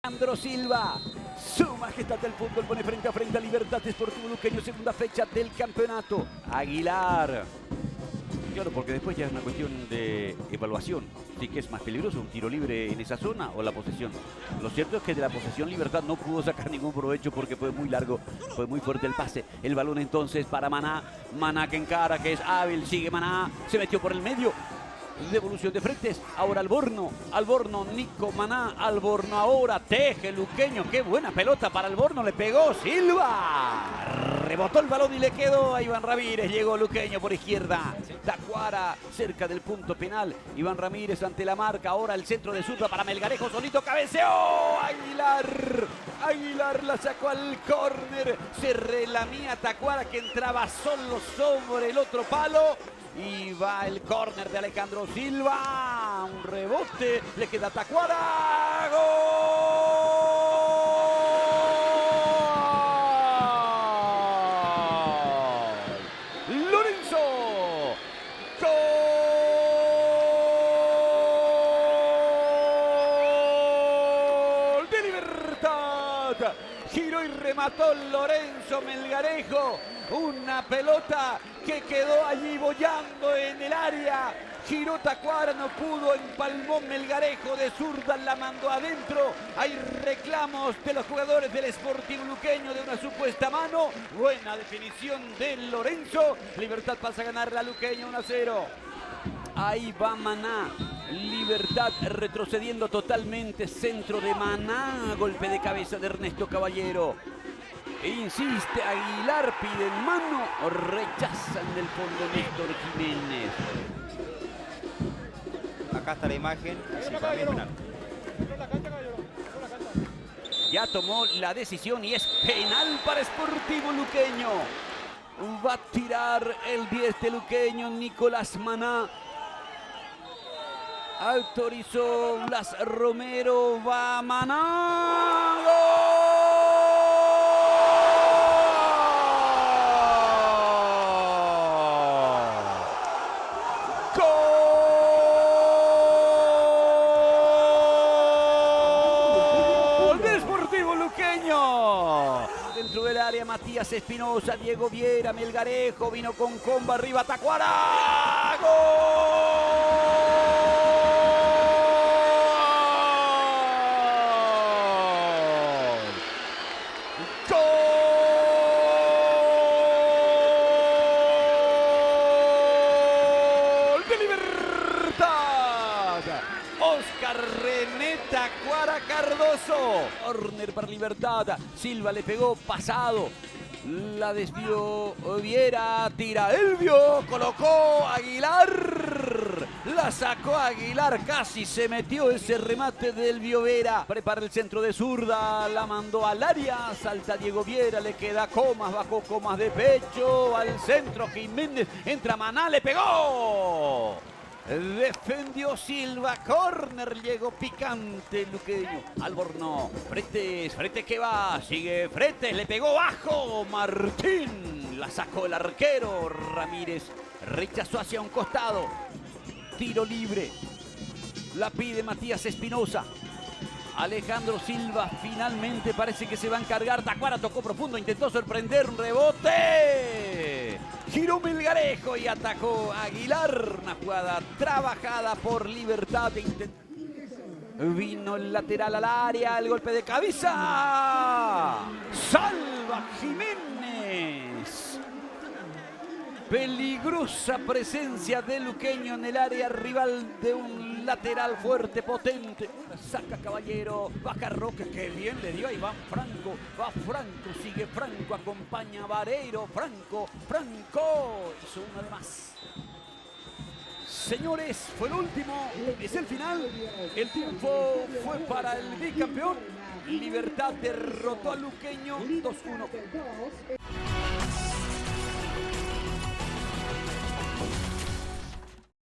Alejandro Silva. Su majestad del fútbol pone frente a frente a Libertad Sportivo Luqueño, segunda fecha del campeonato. Aguilar. Claro, porque después ya es una cuestión de evaluación. Sí, que es más peligroso, un tiro libre en esa zona o la posesión. Lo cierto es que de la posesión Libertad no pudo sacar ningún provecho porque fue muy largo, fue muy fuerte el pase. El balón entonces para Maná. Maná que encara, que es hábil, sigue Maná, se metió por el medio. Devolución de frentes, ahora Alborno, Nico Maná, Alborno ahora, teje Luqueño, qué buena pelota para Alborno, le pegó Silva, rebotó el balón y le quedó a Iván Ramírez, llegó Luqueño por izquierda, Tacuara cerca del punto penal, Iván Ramírez ante la marca, ahora el centro de zurda para Melgarejo, solito cabeceó, Aguilar la sacó al córner, se relamía Tacuara que entraba solo sobre el otro palo. Y va el córner de Alejandro Silva. Un rebote. Le queda Tacuara. ¡Gol! Lorenzo. Gol de Libertad. Giró y remató Lorenzo Melgarejo. Una pelota que quedó allí boyando en el área. Giró Tacuara, no pudo, empalmó Melgarejo de zurda, la mandó adentro. Hay reclamos de los jugadores del Sportivo Luqueño de una supuesta mano. Buena definición de Lorenzo. Libertad pasa a ganar la Luqueño 1-0. Ahí va Maná. Libertad retrocediendo totalmente. Centro de Maná. Golpe de cabeza de Ernesto Caballero. Insiste Aguilar, pide mano, rechazan del fondo Néstor Jiménez. Acá está la imagen, sí, para mí es penal. Ya tomó la decisión y es penal para Sportivo Luqueño. Va a tirar el 10 de Luqueño, Nicolás Maná. Autorizó Blas Romero, va Maná. ¡Gol! Dentro del área Matías Espinosa, Diego Viera, Melgarejo, vino con comba arriba, Tacuara, ¡Gol de Libertad! Oscar René Tacuara Cardoso. Corner para Libertad. Silva le pegó pasado. La desvió Viera. Tira Elvio. Colocó Aguilar. La sacó Aguilar. Casi se metió ese remate de Elvio Viera. Prepara el centro de zurda. La mandó al área. Salta Diego Viera. Le queda Comas. Bajó Comas de pecho. Al centro Jiménez. Entra Maná. Le pegó. Defendió Silva, córner, llegó picante Luqueño. Alborno, Fretes que va, sigue Fretes, le pegó bajo, Martín, la sacó el arquero, Ramírez rechazó hacia un costado, tiro libre, la pide Matías Espinosa. Alejandro Silva finalmente parece que se va a encargar. Tacuara tocó profundo, intentó sorprender, un rebote. Giró Melgarejo y atacó Aguilar. Una jugada trabajada por Libertad. Vino el lateral al área, el golpe de cabeza. Salva Jiménez. Peligrosa presencia de Luqueño en el área rival de un lateral fuerte, potente. Saca Caballero, baja Roque, que bien le dio a Iván Franco. Va Franco, sigue Franco, acompaña a Vareiro. Franco, hizo una de más. Señores, fue el último, es el final. El triunfo fue para el bicampeón. Libertad derrotó a Luqueño 2-1.